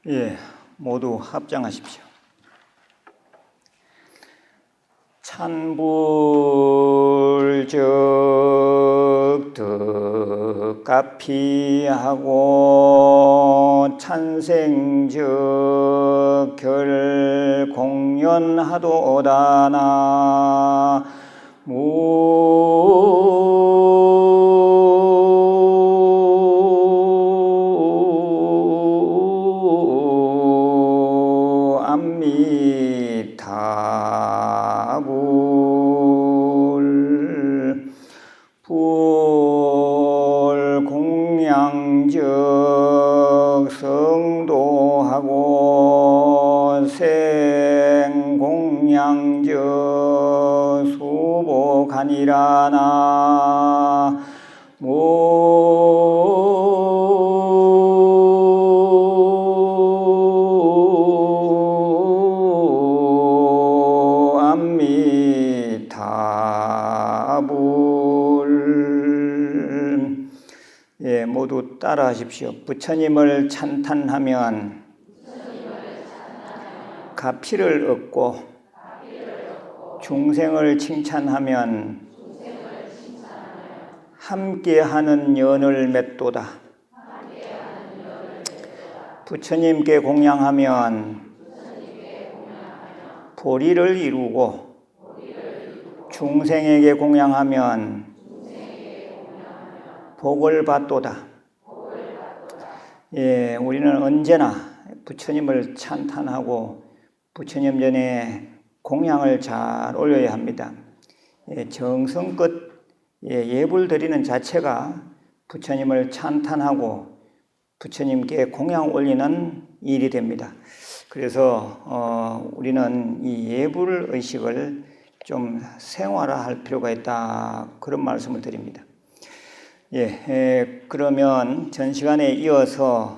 예, 모두 합장하십시오. 찬불적 덕가피하고 찬생적 결공연하도다 나무암미타불 불공양적 성도하고 생공양적 수복하니라 나무암미타불. 예, 모두 따라하십시오. 부처님을 찬탄하면 가피를 얻고 중생을 칭찬하면 함께하는 연을 맺도다. 부처님께 공양하면 보리를 이루고 중생에게 공양하면 복을 받도다. 예, 우리는 언제나 부처님을 찬탄하고 부처님 전에 공양을 잘 올려야 합니다. 예, 정성껏 예불 드리는 자체가 부처님을 찬탄하고 부처님께 공양 올리는 일이 됩니다. 그래서 우리는 이 예불 의식을 좀 생활화할 필요가 있다, 그런 말씀을 드립니다. 예, 그러면 전 시간에 이어서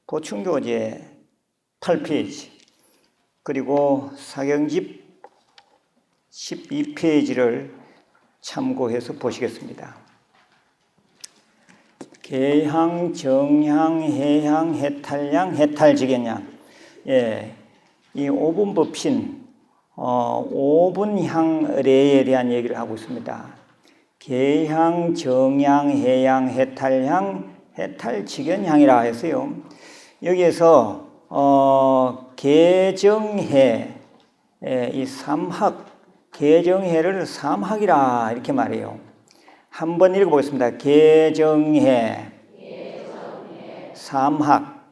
보충교재 8페이지 그리고 사경집 12페이지를 참고해서 보시겠습니다. 개향, 정향, 해향, 해탈향, 해탈직연향. 예, 이 5분 법신 5분향례에 대한 얘기를 하고 있습니다. 개향, 정향, 해향, 해탈향, 해탈직연향이라 했어요. 여기에서 개정해, 이 삼학, 개정해를 삼학이라 이렇게 말해요. 한번 읽어보겠습니다. 개정해, 삼학,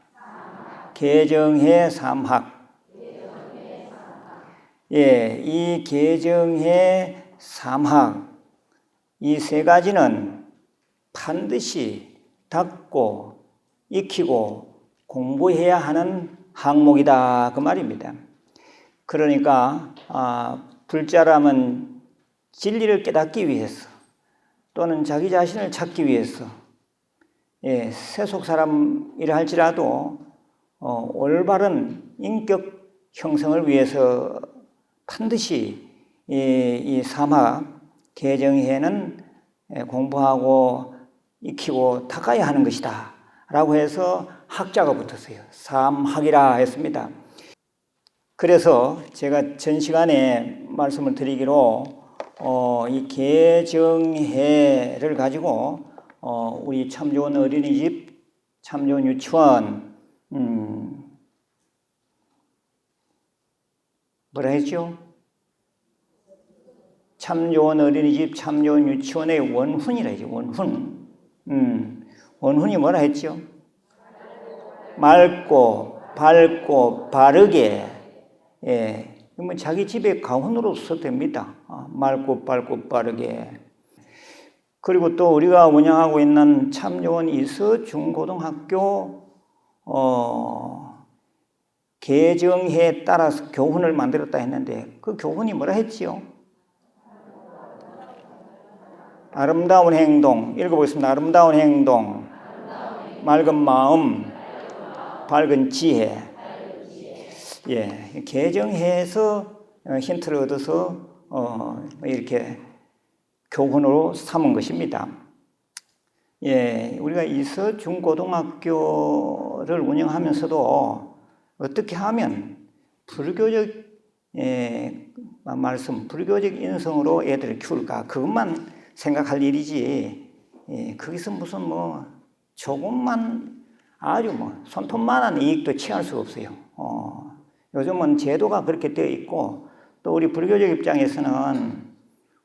개정해, 삼학. 예, 이 개정해, 삼학, 이 세 가지는 반드시 닦고 익히고 공부해야 하는 항목이다, 그 말입니다. 그러니까 불자람은 진리를 깨닫기 위해서 또는 자기 자신을 찾기 위해서, 예, 세속 사람이라 할지라도 올바른 인격 형성을 위해서 반드시 이 삼학 개정해는 공부하고 익히고 닦아야 하는 것이다 라고 해서 학자가 붙었어요. 삼학이라 했습니다. 그래서 제가 전 시간에 말씀을 드리기로 이 개정해를 가지고 우리 참 좋은 어린이집, 참 좋은 유치원, 뭐라 했죠? 참 좋은 어린이집, 참 좋은 유치원의 원훈이라 했죠. 원훈. 원훈이 뭐라 했죠? 맑고 밝고 바르게. 예, 뭐 자기 집에 가훈으로 써도 됩니다. 맑고 밝고 빠르게. 그리고 또 우리가 운영하고 있는 참 좋은 이서 중고등학교 개정해에 따라서 교훈을 만들었다 했는데 그 교훈이 뭐라 했지요? 아름다운 행동. 읽어보겠습니다. 아름다운 행동, 맑은 마음, 밝은 지혜. 예, 개정해서 힌트를 얻어서 이렇게 교훈으로 삼은 것입니다. 예, 우리가 이서 중고등학교를 운영하면서도 어떻게 하면 불교적 불교적 인성으로 애들을 키울까 그것만 생각할 일이지. 거기서 무슨 조금만 아주 손톱만한 이익도 취할 수가 없어요. 요즘은 제도가 그렇게 되어 있고 또 우리 불교적 입장에서는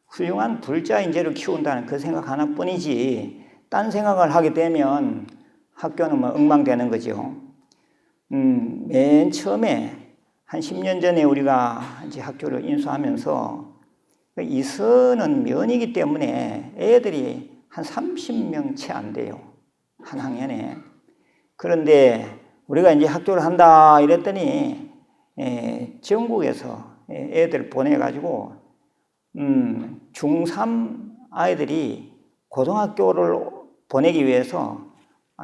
훌륭한 불자 인재를 키운다는 그 생각 하나뿐이지 딴 생각을 하게 되면 학교는 엉망되는 거죠. 맨 처음에 한 10년 전에 우리가 이제 학교를 인수하면서 이서는 면이기 때문에 애들이 한 30명 채 안 돼요. 한 학년에. 그런데 우리가 이제 학교를 한다 이랬더니 전국에서 애들 보내가지고 중3 아이들이 고등학교를 보내기 위해서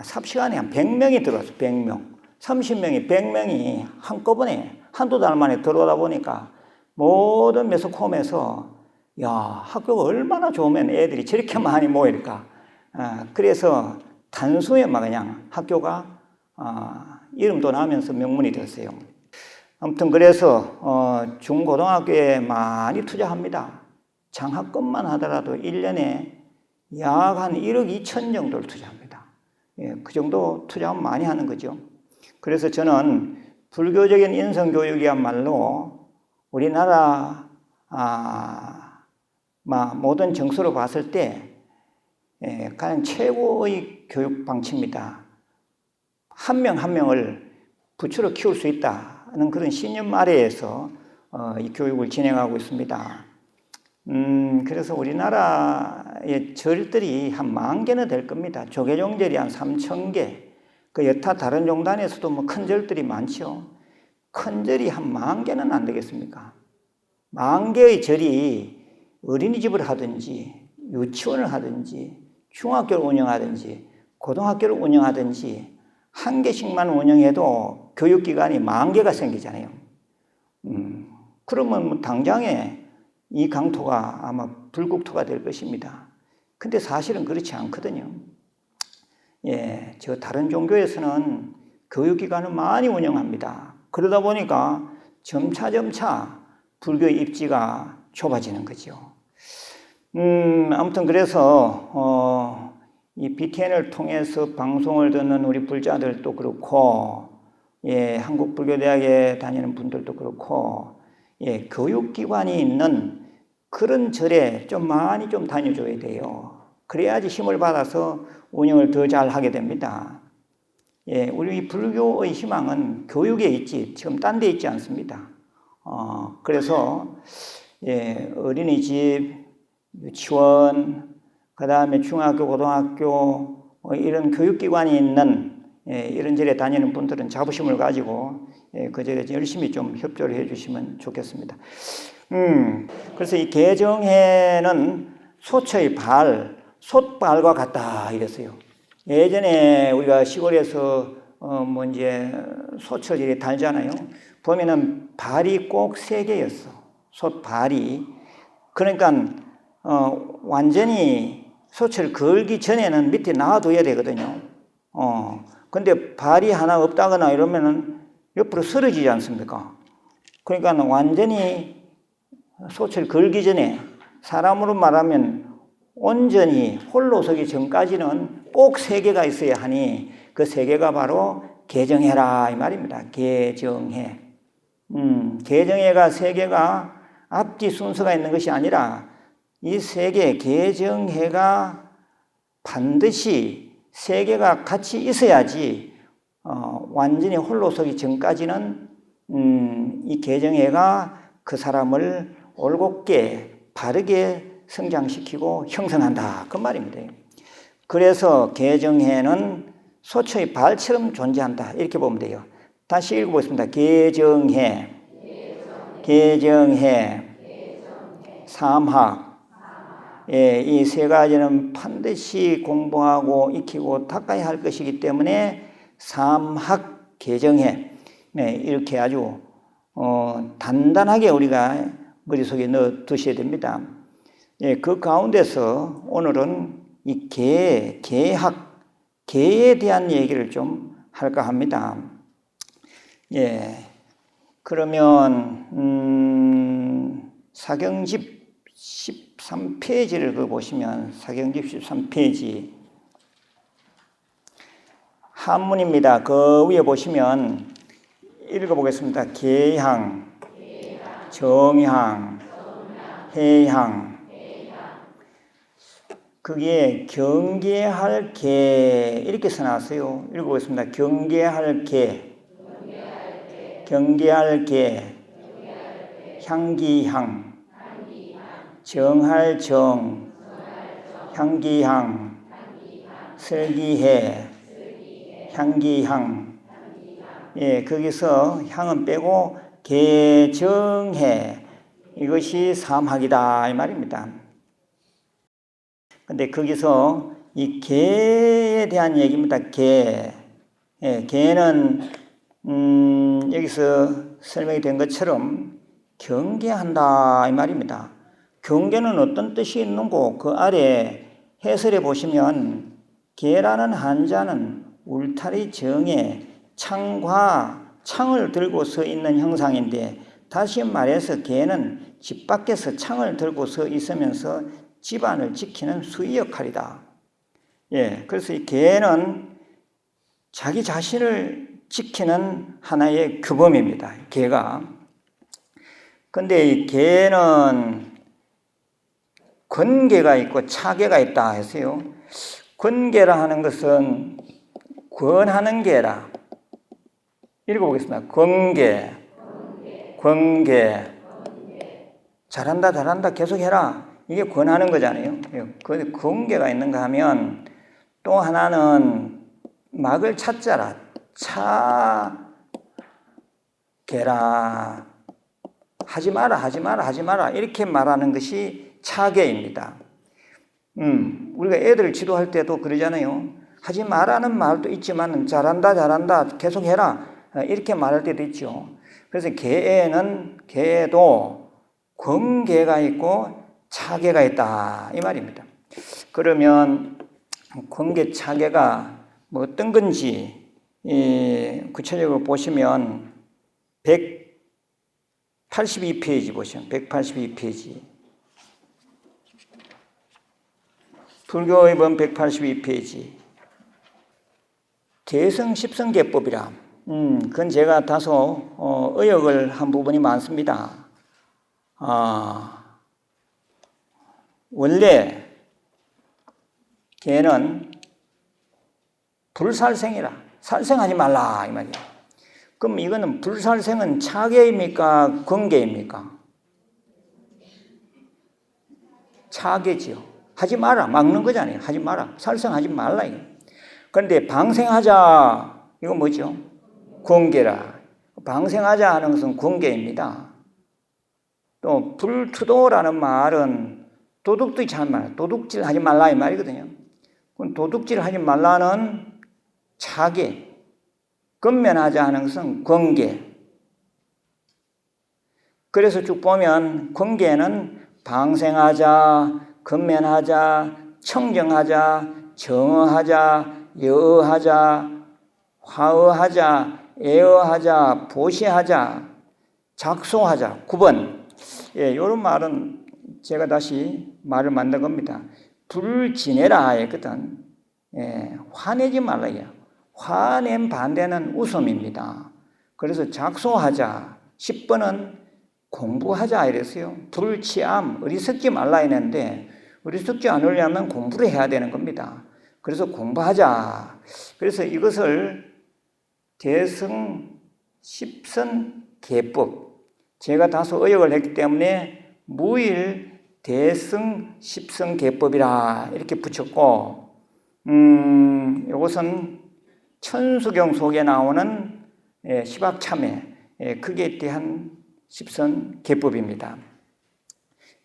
삽시간에 한 100명이 들어왔어요. 100명. 30명이 100명이 한꺼번에 한두 달 만에 들어오다 보니까 모든 매스컴에서 야, 학교가 얼마나 좋으면 애들이 저렇게 많이 모일까. 그래서 단숨에 그냥 학교가 이름도 나면서 명문이 됐어요. 아무튼 그래서 중고등학교에 많이 투자합니다. 장학금만 하더라도 1년에 약 한 1억 2천 정도를 투자합니다. 예, 그 정도 투자하면 많이 하는 거죠. 그래서 저는 불교적인 인성교육이야말로 우리나라 모든 정서로 봤을 때 가장 최고의 교육 방침이다. 한 명 한 명을 부처로 키울 수 있다는 그런 신념 아래에서 이 교육을 진행하고 있습니다. 그래서 우리나라의 절들이 한 10,000개는 될 겁니다. 조계종절이 한 3,000개. 그 여타 다른 종단에서도 큰 절들이 많죠. 큰 절이 한 10,000개는 안 되겠습니까? 10,000개의 절이 어린이집을 하든지, 유치원을 하든지, 중학교를 운영하든지, 고등학교를 운영하든지, 한 개씩만 운영해도 교육기관이 10,000개가 생기잖아요. 그러면 당장에 이 강토가 아마 불국토가 될 것입니다. 근데 사실은 그렇지 않거든요. 예, 저 다른 종교에서는 교육기관을 많이 운영합니다. 그러다 보니까 점차 불교의 입지가 좁아지는 거죠. 아무튼 그래서 이 BTN을 통해서 방송을 듣는 우리 불자들도 그렇고, 예, 한국불교대학에 다니는 분들도 그렇고, 예, 교육기관이 있는 그런 절에 좀 많이 좀 다녀줘야 돼요. 그래야지 힘을 받아서 운영을 더 잘 하게 됩니다. 예, 우리 불교의 희망은 교육에 있지, 지금 딴 데 있지 않습니다. 그래서, 예, 어린이집, 유치원, 그 다음에 중학교, 고등학교, 이런 교육기관이 있는, 예, 이런 절에 다니는 분들은 자부심을 가지고, 예, 그 절에 열심히 좀 협조를 해 주시면 좋겠습니다. 그래서 이 개정회는 소처의 솥발과 같다 이랬어요. 예전에 우리가 시골에서 이제 소처질이 달잖아요. 보면은 발이 꼭 3개였어. 솥발이. 그러니까 완전히 소처를 걸기 전에는 밑에 놔둬야 되거든요. 근데 발이 하나 없다거나 이러면은 옆으로 쓰러지지 않습니까? 그러니까 완전히 소처를 걸기 전에 사람으로 말하면 온전히 홀로 서기 전까지는 꼭 3개가 있어야 하니 그 3개가 바로 개정회라 이 말입니다. 개정회. 개정회가 3개가 앞뒤 순서가 있는 것이 아니라 이 3개 개정회가 반드시 3개가 같이 있어야지 완전히 홀로 서기 전까지는 이 개정회가 그 사람을 올곧게 바르게 성장시키고 형성한다 그 말입니다. 그래서 개정회는 소처의 발처럼 존재한다 이렇게 보면 돼요. 다시 읽어보겠습니다. 개정회 삼학. 예, 이 3가지는 반드시 공부하고 익히고 닦아야 할 것이기 때문에 삼학 개정회. 네, 이렇게 아주 단단하게 우리가 머릿속에 넣어 두셔야 됩니다. 예, 그 가운데서 오늘은 이 계학, 계에 대한 얘기를 좀 할까 합니다. 예. 그러면, 사경집 13페이지를 보시면, 사경집 13페이지. 한문입니다. 그 위에 보시면, 읽어보겠습니다. 계향, 정향, 해향. 그게 경계할 계 이렇게 써놨어요. 읽어보겠습니다. 경계할 계, 경계할 계, 향기향, 정할 정, 향기향, 설기해, 향기향. 예, 거기서 향은 빼고 계정해, 이것이 삼학이다 이 말입니다. 근데 거기서 이 계에 대한 얘기입니다. 계. 예, 계는 여기서 설명이 된 것처럼 경계한다 이 말입니다. 경계는 어떤 뜻이 있는고 그 아래 해설에 보시면 계라는 한자는 울타리 정에 창과 창을 들고 서 있는 형상인데, 다시 말해서 계는 집 밖에서 창을 들고 서 있으면서 집안을 지키는 수의 역할이다. 예, 그래서 이 계는 자기 자신을 지키는 하나의 규범입니다. 계가. 근데 이 계는 권계가 있고 차계가 있다 했어요. 권계라 하는 것은 권하는 계라. 읽어보겠습니다. 권계, 권계. 잘한다, 잘한다, 계속해라. 이게 권하는 거잖아요. 그 권계가 있는가 하면, 또 하나는 막을 찾자라, 차계라. 하지 마라, 하지 마라, 하지 마라. 이렇게 말하는 것이 차계입니다. 우리가 애들 지도할 때도 그러잖아요. 하지 마라는 말도 있지만, 잘한다, 잘한다, 계속해라. 이렇게 말할 때도 있죠. 그래서 계에도 권계가 있고 차계가 있다 이 말입니다. 그러면 권계 차계가 뭐 어떤 건지 구체적으로 보시면 182페이지 보시면 182페이지 불교의본 182페이지 계성 십성계법이라. 그건 제가 다소 의역을 한 부분이 많습니다. 원래 걔는 불살생이라, 살생하지 말라 이 말이야. 그럼 이거는 불살생은 차계입니까, 권계입니까? 차계지요. 하지 마라, 막는 거잖아요. 하지 마라, 살생하지 말라 이거. 그런데 방생하자, 이거 뭐죠? 권계라. 방생하자 하는 것은 권계입니다. 또 불투도라는 말은 도둑질하지 말라, 도둑질 하지 말라 이 말이거든요. 그럼 도둑질 하지 말라는 차계, 건면하자 하는 것은 권계. 그래서 쭉 보면 권계는 방생하자, 건면하자, 청정하자, 정어하자, 여어하자, 화어하자, 애어하자, 보시하자, 작소하자, 9번. 예, 이런 말은 제가 다시 말을 만든 겁니다. 불지내라 했거든. 예, 화내지 말라요. 화냄 반대는 웃음입니다. 그래서 작소하자, 10번은 공부하자 이랬어요. 불치암, 어리석지 말라 했는데 어리석지 않으려면 공부를 해야 되는 겁니다. 그래서 공부하자. 그래서 이것을 대승 십선 계법, 제가 다소 의역을 했기 때문에 무일 대승 십선 계법이라 이렇게 붙였고, 이것은 천수경 속에 나오는 시박참회, 그에 대한 십선 계법입니다.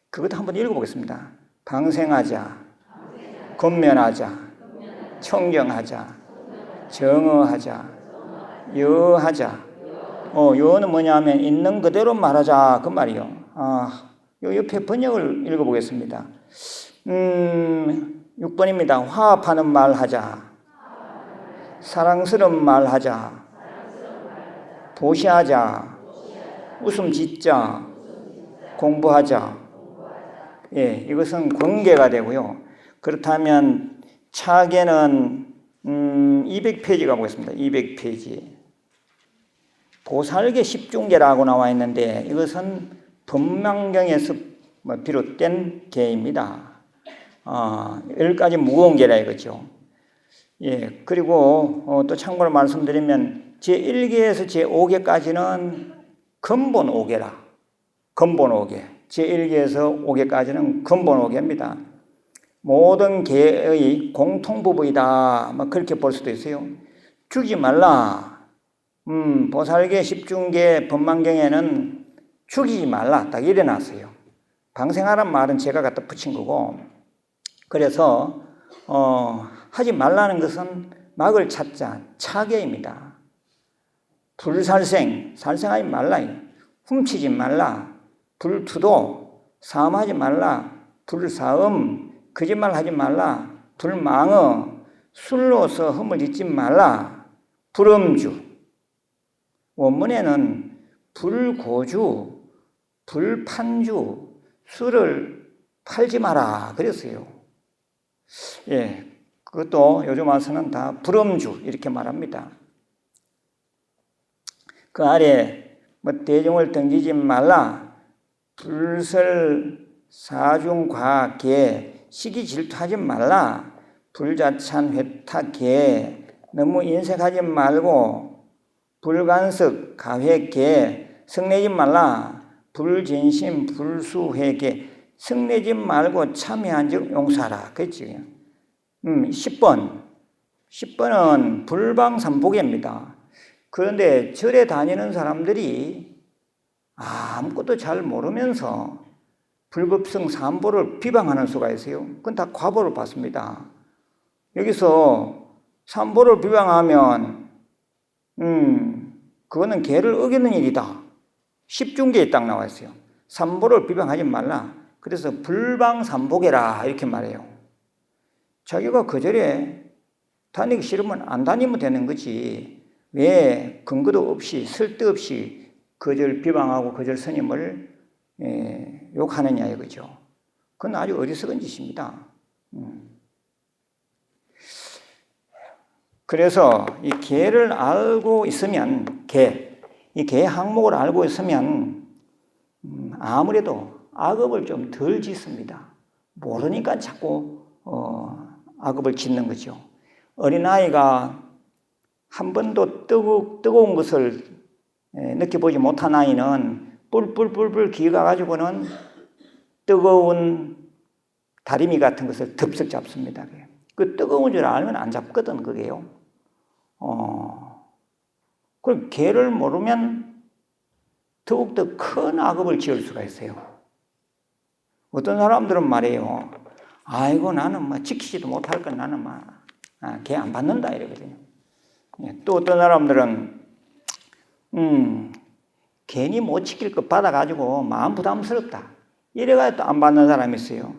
그것도 한번 읽어보겠습니다. 방생하자, 건면하자, 청정하자, 정어하자, 여하자. 여는 뭐냐면 있는 그대로 말하자 그 말이요. 요 옆에 번역을 읽어보겠습니다. 6번입니다. 화합하는 말 하자. 사랑스러운 말 하자. 보시하자. 웃음 짓자. 공부하자. 예, 이것은 관계가 되고요. 그렇다면 차계는 200페이지가 보겠습니다. 200페이지. 보살계 십중계라고 나와 있는데 이것은 법망경에서 비롯된 계입니다. 10가지 무거운 계라 이거죠. 예, 그리고 또 참고로 말씀드리면 제1계에서 제5계까지는 근본 5계라. 근본 5계. 제1계에서 5계까지는 근본 5계입니다. 모든 계의 공통부부이다. 그렇게 볼 수도 있어요. 죽이지 말라. 보살계 십중계 법망경에는 죽이지 말라. 딱 이래 놨어요. 방생하란 말은 제가 갖다 붙인 거고, 그래서 하지 말라는 것은 막을 찾자. 차계입니다. 불살생, 살생하지 말라. 훔치지 말라. 불투도, 사음하지 말라. 불사음, 거짓말하지 말라. 불망어, 술로서 흠을 짓지 말라. 불음주. 원문에는 불고주, 불판주, 술을 팔지 마라 그랬어요. 예, 그것도 요즘 와서는 다 불음주 이렇게 말합니다. 그 아래 대중을 등지지 말라. 불설 사중과계 시기 질투하지 말라. 불자찬 회탁계 너무 인색하지 말고 불간섭 가회계 성내지 말라. 불진심 불수회계 성내지 말고 참여한 즉 용서하라. 그렇지. 10번은 불방삼복입니다. 그런데 절에 다니는 사람들이 아무것도 잘 모르면서 불급성 삼보를 비방하는 수가 있어요. 그건 다 과보를 받습니다. 여기서 삼보를 비방하면 그거는 계를 어기는 일이다. 십중계에 딱 나와 있어요. 삼보를 비방하지 말라. 그래서 불방삼복해라 이렇게 말해요. 자기가 그 절에 다니기 싫으면 안 다니면 되는 거지. 왜 근거도 없이 쓸데없이 그 절 비방하고 그 절 스님을 욕하느냐 이거죠. 그건 아주 어리석은 짓입니다. 그래서 이 계를 알고 있으면 이 계 항목을 알고 있으면 아무래도 악업을 좀 덜 짓습니다. 모르니까 자꾸 악업을 짓는 거죠. 어린아이가 한 번도 뜨거운 것을 느껴보지 못한 아이는 뿔뿔뿔뿔 기어가가지고는 뜨거운 다리미 같은 것을 덥석 잡습니다. 그 뜨거운 줄 알면 안 잡거든, 그게요. 그럼 개를 모르면 더욱더 큰 악업을 지을 수가 있어요. 어떤 사람들은 말이에요. 아이고, 나는 지키지도 못할 건 나는 개 안 받는다, 이러거든요. 또 어떤 사람들은, 괜히 못 지킬 것 받아가지고 마음 부담스럽다. 이래가지고 또 안 받는 사람이 있어요.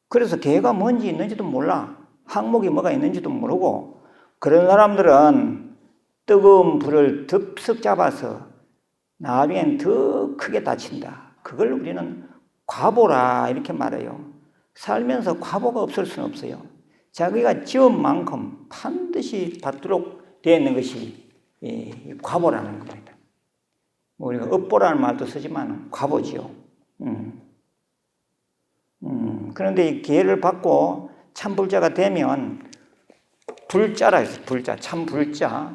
그래서 개가 뭔지 있는지도 몰라. 항목이 뭐가 있는지도 모르고, 그런 사람들은 뜨거운 불을 덥석 잡아서 나중엔 더 크게 다친다. 그걸 우리는 과보라 이렇게 말해요. 살면서 과보가 없을 수는 없어요. 자기가 지은 만큼 반드시 받도록 되어 있는 것이 과보라는 겁니다. 우리가 업보라는 말도 쓰지만 과보지요. 그런데 이 기회를 받고 참불자가 되면 불자라 해서 불자, 참불자.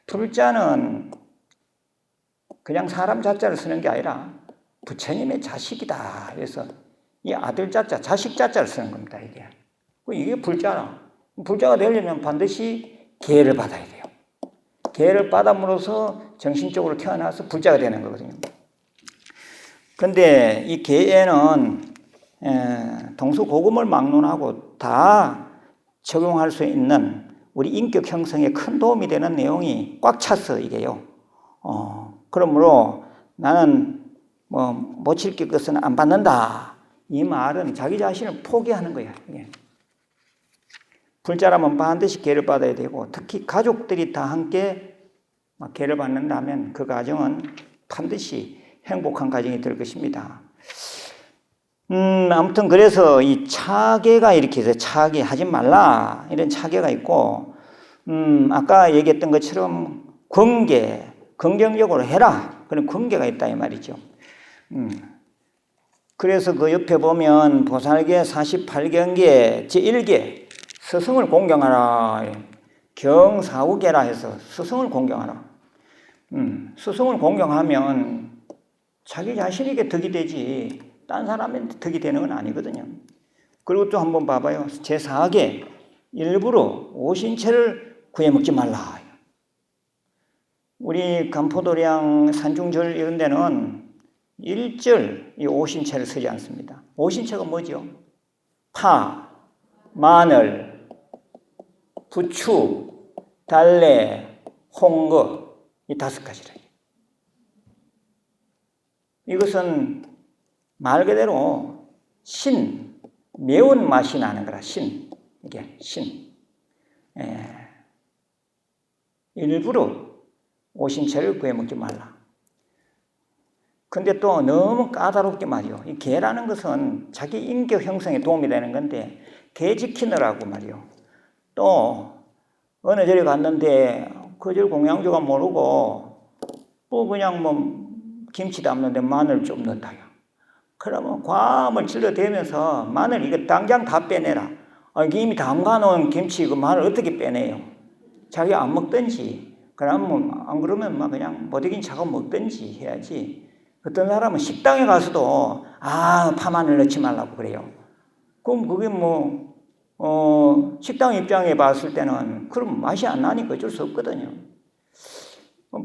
불자는 그냥 사람 자자를 쓰는 게 아니라 부처님의 자식이다. 그래서 이 아들 자자, 자식 자자를 쓰는 겁니다. 이게 불자라. 불자가 되려면 반드시 기회를 받아야 돼요. 기회를 받음으로써 정신적으로 태어나서 불자가 되는 거거든요. 그런데 이 계에는 동서고금을 막론하고 다 적용할 수 있는 우리 인격 형성에 큰 도움이 되는 내용이 꽉 찼어, 이게요. 그러므로 나는 못 지킬 것은 안 받는다. 이 말은 자기 자신을 포기하는 거야. 이게. 불자라면 반드시 계를 받아야 되고, 특히 가족들이 다 함께 계를 받는다면 그 가정은 반드시 행복한 가정이 될 것입니다. 아무튼 그래서 이 차계가 이렇게 해서 차계 하지 말라 이런 차계가 있고, 아까 얘기했던 것처럼 권계, 긍정적으로 해라 그런 권계가 있다 이 말이죠. 그래서 그 옆에 보면 보살계 48경계 제1계 스승을 공경하라, 경사후계라 해서 스승을 공경하라. 스승을 공경하면 자기 자신에게 덕이 되지 딴 사람한테 덕이 되는 건 아니거든요. 그리고 또 한번 봐봐요. 제4계 일부러 오신채를 구해먹지 말라. 우리 간포도량 산중절 이런 데는 일절 이 오신채를 쓰지 않습니다. 오신채가 뭐죠? 파, 마늘, 부추, 달래, 홍거 이 5가지라. 이것은 말 그대로 매운 맛이 나는 거라. 이게 일부러 오신채를 구해 먹지 말라. 근데 또 너무 까다롭게 말이요. 이 개라는 것은 자기 인격 형성에 도움이 되는 건데 개 지키느라고 말이요. 또 어느 절에 갔는데 그 절 공양주가 모르고 그냥 김치 담는데 마늘 좀 넣었다요. 그러면 과음을 질러대면서 마늘 이거 당장 다 빼내라. 이미 담가놓은 김치 그 마늘 어떻게 빼내요? 자기 안 먹든지, 그러면 안 그러면 그냥 못 이긴 차고 먹든지 해야지. 어떤 사람은 식당에 가서도 파마늘 넣지 말라고 그래요. 그럼 그게 식당 입장에 봤을 때는 그럼 맛이 안 나니까 어쩔 수 없거든요.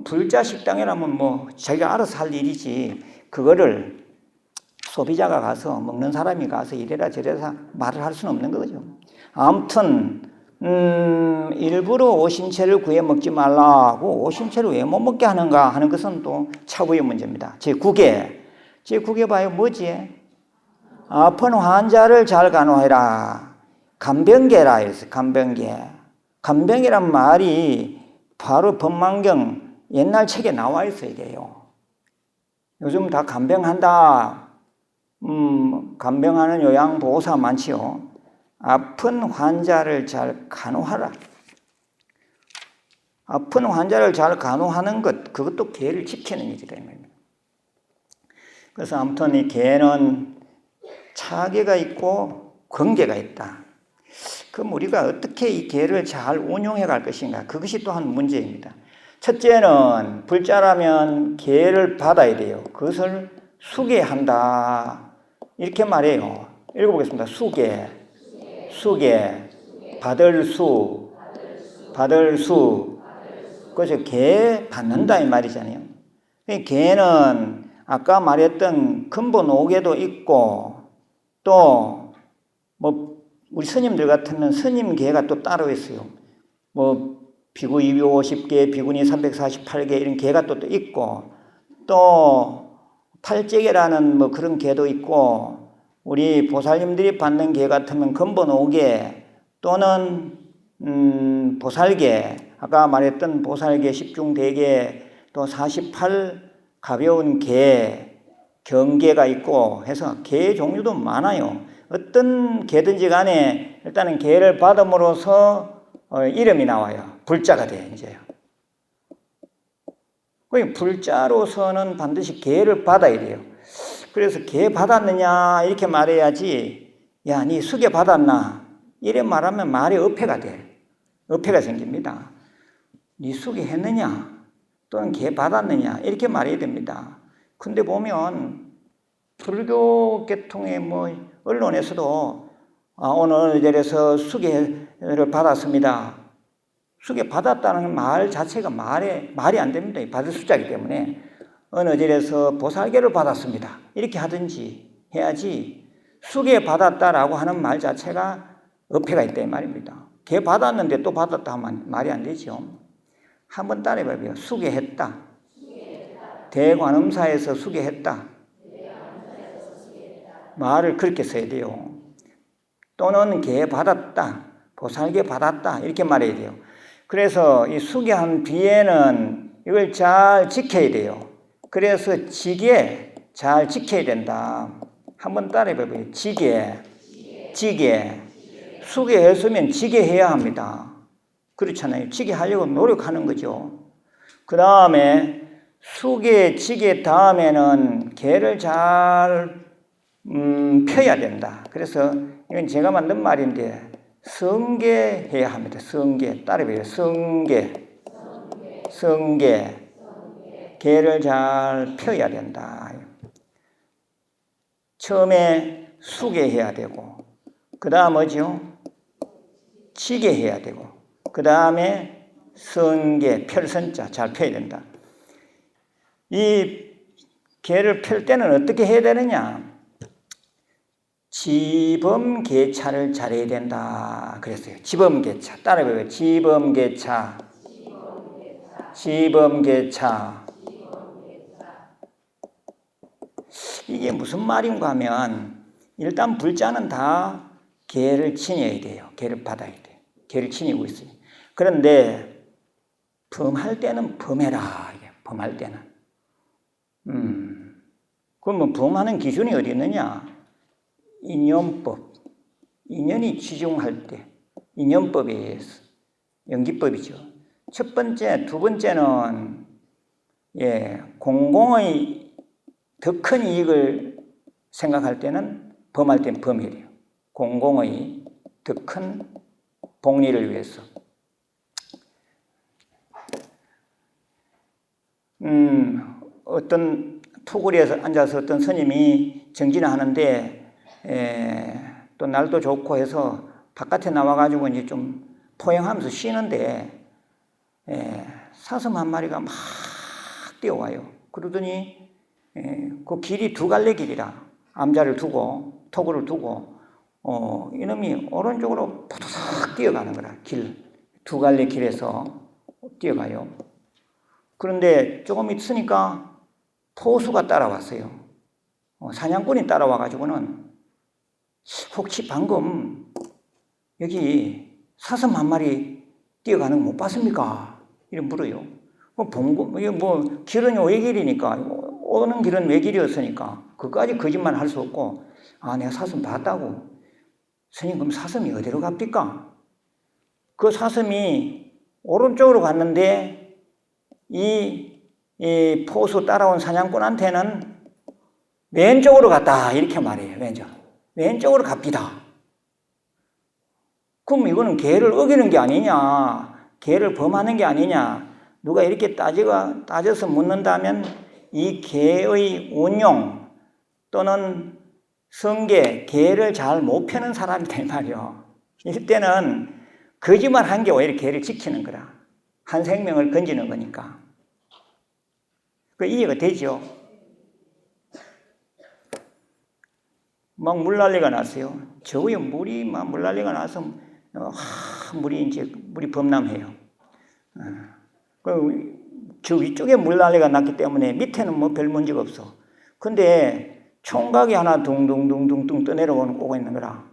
불자 식당이라면 자기가 알아서 할 일이지 그거를 소비자가 가서 먹는 사람이 가서 이래라 저래라 말을 할 수는 없는 거죠. 아무튼 일부러 오신채를 구해 먹지 말라고 오신채를 왜 못 먹게 하는가 하는 것은 또 차후의 문제입니다. 제9계 봐요. 뭐지? 아픈 환자를 잘 간호해라. 간병계라 해서 간병이란 말이 바로 법망경 옛날 책에 나와 있어요. 이게요. 요즘 다 간병한다. 간병하는 요양보호사 많지요. 아픈 환자를 잘 간호하라. 아픈 환자를 잘 간호하는 것, 그것도 계를 지키는 일이다. 그래서 아무튼 이 계는 차계가 있고 권계가 있다. 그럼 우리가 어떻게 이 계를 잘 운용해 갈 것인가? 그것이 또한 문제입니다. 첫째는 불자라면 계를 받아야 돼요. 그것을 수계한다. 이렇게 말해요. 읽어보겠습니다. 수계. 받을 수. 그래서 계 받는다 이 말이잖아요. 계는 아까 말했던 근본 5계도 있고 또 우리 스님들 같으면 스님 계가 또 따로 있어요. 비구 250계, 비구니 348계 이런 계가 또 있고 또 팔제계라는 그런 계도 있고 우리 보살님들이 받는 계 같으면 근본 5계 또는 보살계, 아까 말했던 보살계 10중대계 또 48 가벼운 계, 경계가 있고 해서 계 종류도 많아요. 어떤 계든지 간에 일단은 계를 받음으로써 이름이 나와요. 불자가 돼, 이제요. 불자로서는 반드시 계를 받아야 돼요. 그래서 계 받았느냐, 이렇게 말해야지, 야, 니 수계 받았나? 이래 말하면 말이 어폐가 돼. 어폐가 생깁니다. 니 수계 했느냐? 또는 계 받았느냐? 이렇게 말해야 됩니다. 근데 보면, 불교 계통의 언론에서도 오늘 절에서 수계를 받았습니다. 수계 받았다는 말 자체가 말이 안 됩니다. 받을 숫자이기 때문에 어느 절에서 보살계를 받았습니다. 이렇게 하든지 해야지 수계 받았다라고 하는 말 자체가 어폐가 있다 이 말입니다. 계 받았는데 또 받았다 하면 말이 안 되죠. 한번 따라해봐요. 수계했다. 대관음사에서 수계했다. 말을 그렇게 써야 돼요. 또는 개 받았다, 보살개 받았다 이렇게 말해야 돼요. 그래서 이 수개한 뒤에는 이걸 잘 지켜야 돼요. 그래서 지게 잘 지켜야 된다. 한번 따라해봐요. 지게. 수개했으면 지게 해야 합니다. 그렇잖아요. 지게 하려고 노력하는 거죠. 그 다음에 수개, 지게 다음에는 개를 잘 펴야 된다. 그래서 이건 제가 만든 말인데 성게해야 합니다. 성게. 따라해봐요. 성게. 개를 잘 펴야 된다. 처음에 수개해야 되고 그 다음 뭐죠? 지게해야 되고 그 다음에 성게, 펼선자 잘 펴야 된다. 이 개를 펼 때는 어떻게 해야 되느냐? 지범개차를 잘해야 된다 그랬어요. 지범개차. 따라해봐요. 지범개차. 이게 무슨 말인가 하면 일단 불자는 다 개를 지녀야 돼요. 개를 받아야 돼요. 개를 지니고 있어요. 그런데 범할 때는 범해라. 범할 때는. 그러면 범하는 기준이 어디 있느냐? 인연법. 인연이 지중할 때 인연법에 의해서 연기법이죠. 첫 번째, 두 번째는 공공의 더 큰 이익을 생각할 때는 범할 때는 범해야 돼요. 공공의 더 큰 복리를 위해서. 어떤 토굴에서 앉아서 어떤 스님이 정진을 하는데 또 날도 좋고 해서 바깥에 나와가지고 이제 좀 포행하면서 쉬는데 사슴 한 마리가 막 뛰어와요. 그러더니 그 길이 두 갈래 길이라 암자를 두고 토굴을 두고 이놈이 오른쪽으로 포도삭 뛰어가는 거라. 두 갈래 길에서 뛰어가요. 그런데 조금 있으니까 포수가 따라왔어요. 사냥꾼이 따라와가지고는 혹시 방금 여기 사슴 한 마리 뛰어가는 거 못 봤습니까? 이렇게 물어요. 길은 외길이니까, 오는 길은 외길이었으니까, 그까지 거짓말 할 수 없고, 내가 사슴 봤다고. 스님, 그럼 사슴이 어디로 갑니까? 그 사슴이 오른쪽으로 갔는데, 이 포수 따라온 사냥꾼한테는 왼쪽으로 갔다. 이렇게 말해요. 왼쪽으로 갑니다. 그럼 이거는 개를 어기는 게 아니냐, 개를 범하는 게 아니냐, 누가 이렇게 따져서 묻는다면 이 개의 운용 또는 성게, 개를 잘 못 펴는 사람이다 이 말이요. 이때는 거짓말 한 게 오히려 개를 지키는 거라. 한 생명을 건지는 거니까. 그 이해가 되죠? 막 물난리가 났어요. 저의 물이 막 물난리가 나서 물이 범람해요. 저 위쪽에 물난리가 났기 때문에 밑에는 뭐 별 문제가 없어. 근데 총각이 하나 둥둥둥둥 떠내려오고 있는 거라.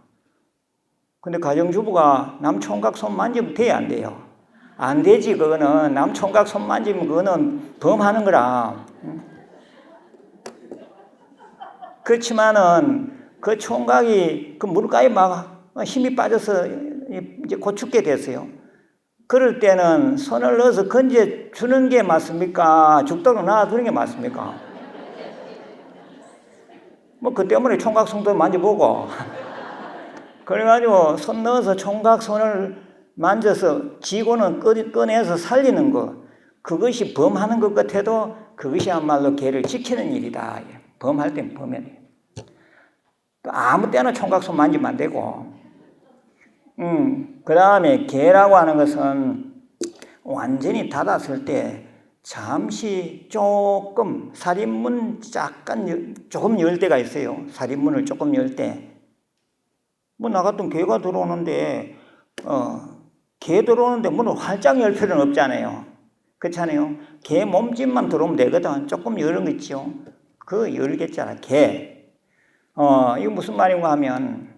근데 가정주부가 남 총각 손 만지면 돼야 안 돼요? 안 되지. 그거는 남 총각 손 만지면 그거는 범하는 거라. 그렇지만은 그 총각이 그 물가에 막 힘이 빠져서 이제 곧 죽게 됐어요. 그럴 때는 손을 넣어서 건져 주는 게 맞습니까? 죽도록 놔두는 게 맞습니까? 그 때문에 총각 손도 만져보고. 그래가지고 손 넣어서 총각 손을 만져서 쥐고는 꺼내서 살리는 것. 그것이 범하는 것 같아도 그것이야말로 개를 지키는 일이다. 범할 땐 범해야 돼. 또 아무 때나 총각 손 만지면 안 되고. 그 다음에 개라고 하는 것은 완전히 닫았을 때 잠시 조금 살인문 조금 열 때가 있어요. 살인문을 조금 열 때. 나 같은 개가 들어오는데 개 들어오는데 문을 활짝 열 필요는 없잖아요. 그렇잖아요. 개 몸집만 들어오면 되거든. 조금 열은 거 있죠. 그거 열겠잖아. 개. 이거 무슨 말인가 하면,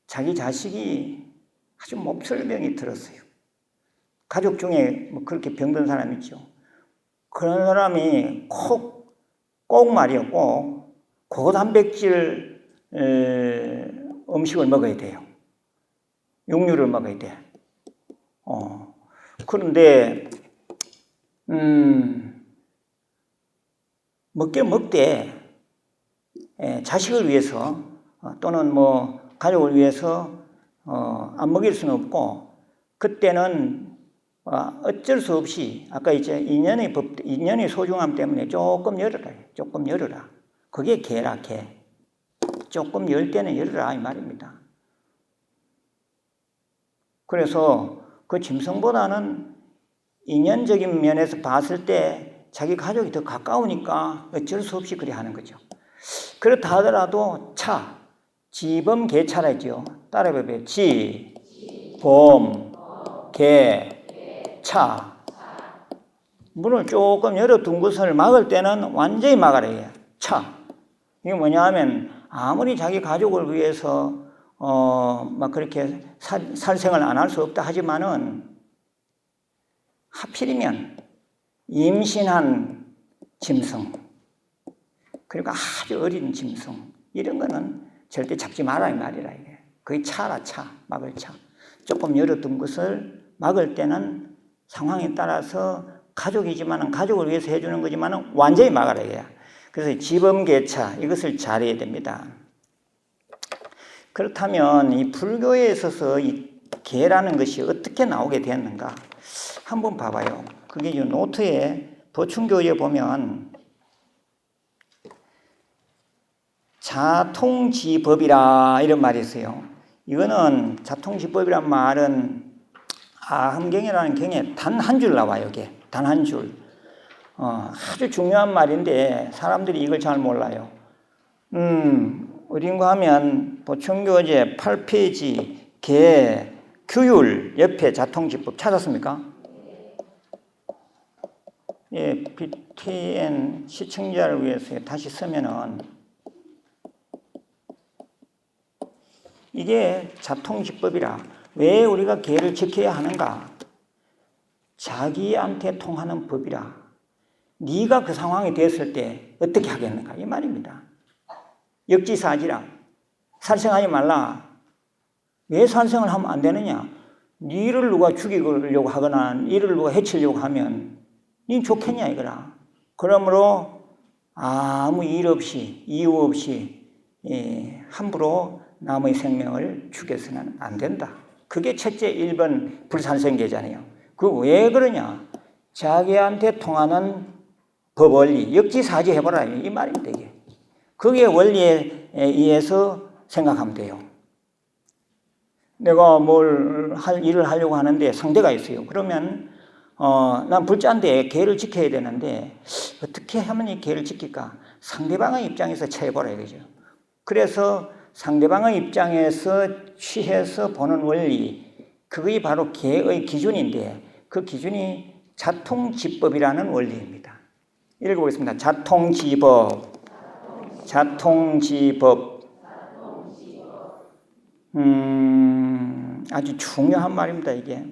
자기 자식이 아주 몹쓸 병이 들었어요. 가족 중에 뭐 그렇게 병든 사람 있죠. 그런 사람이 꼭 말이요, 꼭 고단백질 음식을 먹어야 돼요. 육류를 먹어야 돼. 그런데 먹되 자식을 위해서 또는 뭐 가족을 위해서 안 먹일 수는 없고, 그때는 어쩔 수 없이 아까 이제 인연의 소중함 때문에 조금 열어라. 그게 개라, 개. 조금 열 때는 열어라 이 말입니다. 그래서 그 짐승보다는 인연적인 면에서 봤을 때 자기 가족이 더 가까우니까 어쩔 수 없이 그리 하는 거죠. 그렇다 하더라도 지범 개차라 했죠. 따라해봐요. 지범 개차. 문을 조금 열어둔 것을 막을 때는 완전히 막아라 해요. 이게 뭐냐 하면 아무리 자기 가족을 위해서 막 그렇게 살생을 안 할 수 없다 하지만은 하필이면 임신한 짐승, 그리고 아주 어린 짐승, 이런 거는 절대 잡지 마라 이 말이라 이게. 그게 막을 차. 조금 열어둔 것을 막을 때는 상황에 따라서 가족이지만은 가족을 위해서 해주는 거지만은 완전히 막아라 이게. 그래서 지범개차 이것을 잘해야 됩니다. 그렇다면 이 불교에 있어서 이 개라는 것이 어떻게 나오게 되었는가 한번 봐봐요. 그게 이 노트에 도충교에 보면 자통지법이라 이런 말이 있어요. 이거는 자통지법이란 말은 아함경이라는 경에 단 한 줄 나와요. 이게 단 한 줄. 아주 중요한 말인데 사람들이 이걸 잘 몰라요. 어딘가 하면 도충교제 8페이지 개 규율 옆에 자통지법 찾았습니까? 예, BTN 시청자를 위해서 다시 쓰면은 이게 자통지법이라. 왜 우리가 개를 지켜야 하는가? 자기한테 통하는 법이라. 네가 그 상황이 됐을 때 어떻게 하겠는가 이 말입니다. 역지사지라. 살생하지 말라. 왜 살생을 하면 안 되느냐? 니를 누가 죽이려고 하거나 니를 누가 해치려고 하면 니 좋겠냐 이거라. 그러므로 아무 일 없이 이유 없이 함부로 남의 생명을 죽여서는 안 된다. 그게 첫째 1번 불살생계잖아요. 그 왜 그러냐? 자기한테 통하는 법 원리, 역지사지 해보라 이 말입니다. 이게. 그게 원리에 의해서 생각하면 돼요. 내가 일을 하려고 하는데 상대가 있어요. 그러면 난 불자인데 개를 지켜야 되는데 어떻게 하면 이 개를 지킬까? 상대방의 입장에서 쳐해보라 이거죠. 그래서 상대방의 입장에서 취해서 보는 원리, 그게 바로 개의 기준인데 그 기준이 자통지법이라는 원리입니다. 읽어보겠습니다. 자통지법. 아주 중요한 말입니다, 이게.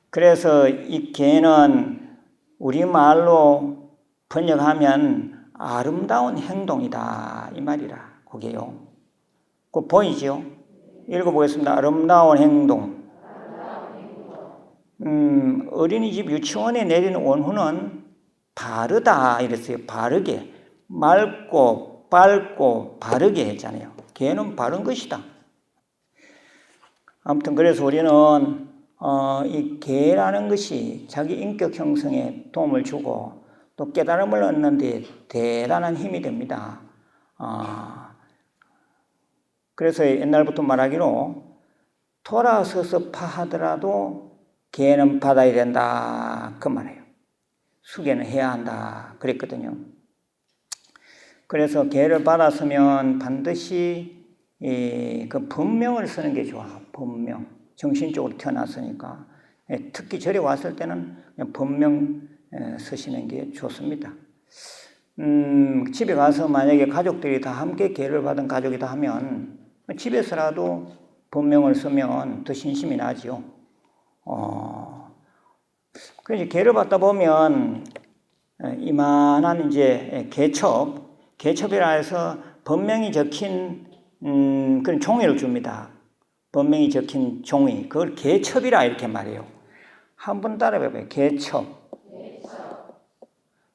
그래서 이 개는 우리말로 번역하면 아름다운 행동이다 이 말이라. 그게요. 그거 보이죠? 읽어보겠습니다. 아름다운 행동. 어린이집 유치원에 내리는 원후는 바르다 이랬어요. 바르게. 맑고 밝고 바르게 했잖아요. 개는 바른 것이다. 아무튼 그래서 우리는 이 개라는 것이 자기 인격 형성에 도움을 주고 또 깨달음을 얻는 데 대단한 힘이 됩니다. 그래서 옛날부터 말하기로 돌아서서 파하더라도 개는 받아야 된다 그 말이에요. 수개는 해야 한다 그랬거든요. 그래서 개를 받았으면 반드시 그 법명을 쓰는 게 좋아. 법명. 정신적으로 태어났으니까. 특히 절에 왔을 때는 그냥 법명 쓰시는 게 좋습니다. 집에 가서 만약에 가족들이 다 함께 계를 받은 가족이다 하면 집에서라도 법명을 쓰면 더 신심이 나죠. 그래서 계를 받다 보면 이만한 이제 개첩이라 해서 법명이 적힌 그런 종이를 줍니다. 법명이 적힌 종이, 그걸 개첩이라 이렇게 말해요. 한번 따라해봐요. 개첩.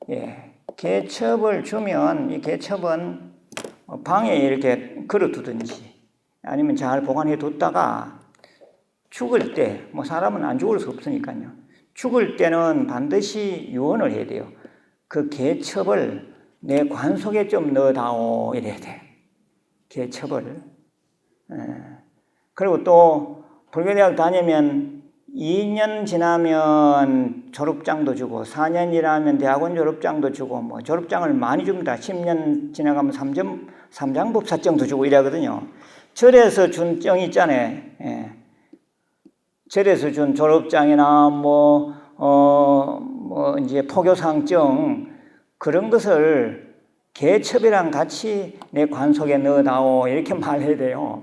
예, 개첩을 주면 이 개첩은 방에 이렇게 걸어두든지 아니면 잘 보관해 뒀다가 죽을 때, 뭐 사람은 안 죽을 수 없으니까요. 죽을 때는 반드시 유언을 해야 돼요. 그 개첩을 내 관 속에 좀 넣어다오 이래야 돼. 개첩을. 그리고 또 불교대학 다니면 2년 지나면 졸업장도 주고 4년 지나면 대학원 졸업장도 주고 뭐 졸업장을 많이 줍니다. 10년 지나가면 3장법사증도 주고 이러거든요. 절에서 준 정 있잖아요. 예. 절에서 준 졸업장이나 이제 포교상증 그런 것을 개첩이랑 같이 내 관 속에 넣어다오 이렇게 말해야 돼요.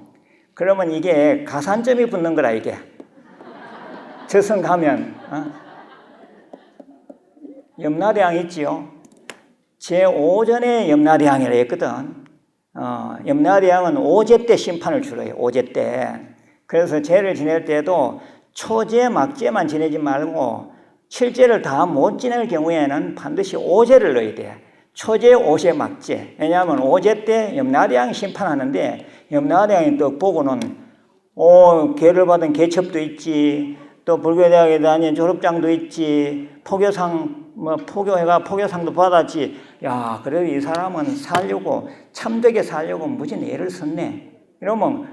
그러면 이게 가산점이 붙는 거라 이게. 저승 가면 염라대왕 있지요. 제5전에 염라대왕이라 했거든. 염라대왕은 오제 때 심판을 주로 해요. 오제 때. 그래서 제를 지낼 때도 초제, 막제만 지내지 말고 7제를 다 못 지낼 경우에는 반드시 오제를 넣어야 돼. 초제, 오제, 막제. 왜냐하면 오제 때 염라대왕이 심판하는데 염라대왕이 또 보고는 계를 받은 개첩도 있지, 또 불교대학에 다닌 졸업장도 있지, 포교해가 포교상도 받았지. 야, 그래도 이 사람은 살려고, 참되게 살려고 무지 애를 썼네. 이러면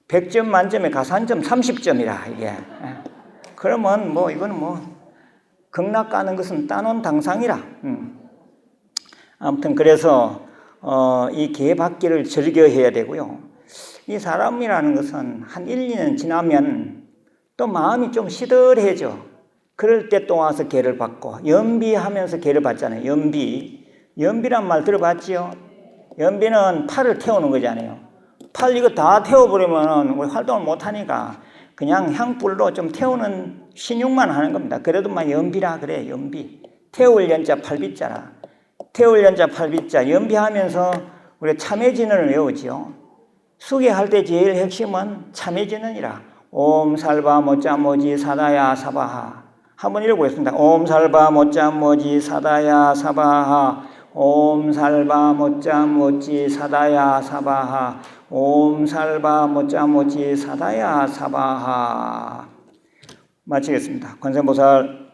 100점 만점에 가산점 30점이라, 이게. 그러면 이거는 극락 가는 것은 따놓은 당상이라. 아무튼 그래서, 이 개받기를 즐겨해야 되고요. 이 사람이라는 것은 한 1, 2년 지나면 또 마음이 좀 시들해져. 그럴 때 또 와서 개를 받고, 연비하면서 개를 받잖아요. 연비란 말 들어봤지요? 연비는 팔을 태우는 거잖아요. 팔 이거 다 태워버리면 우리 활동을 못하니까 그냥 향불로 좀 태우는 신용만 하는 겁니다. 그래도 막 연비라 그래, 연비. 태울 연자 팔비자라. 태울 연자 팔비자. 연비하면서 우리 참회진을 외우지요. 수계할 때 제일 핵심은 참회진은이라. 옴 살바 모짜 모지 사다야 사바하. 한번 읽어보겠습니다. 옴 살바 모짜 모지 사다야 사바하. 옴 살바 모짜 모지 사다야 사바하. 옴 살바 모짜 모지 사다야 사바하. 마치겠습니다. 관세음보살.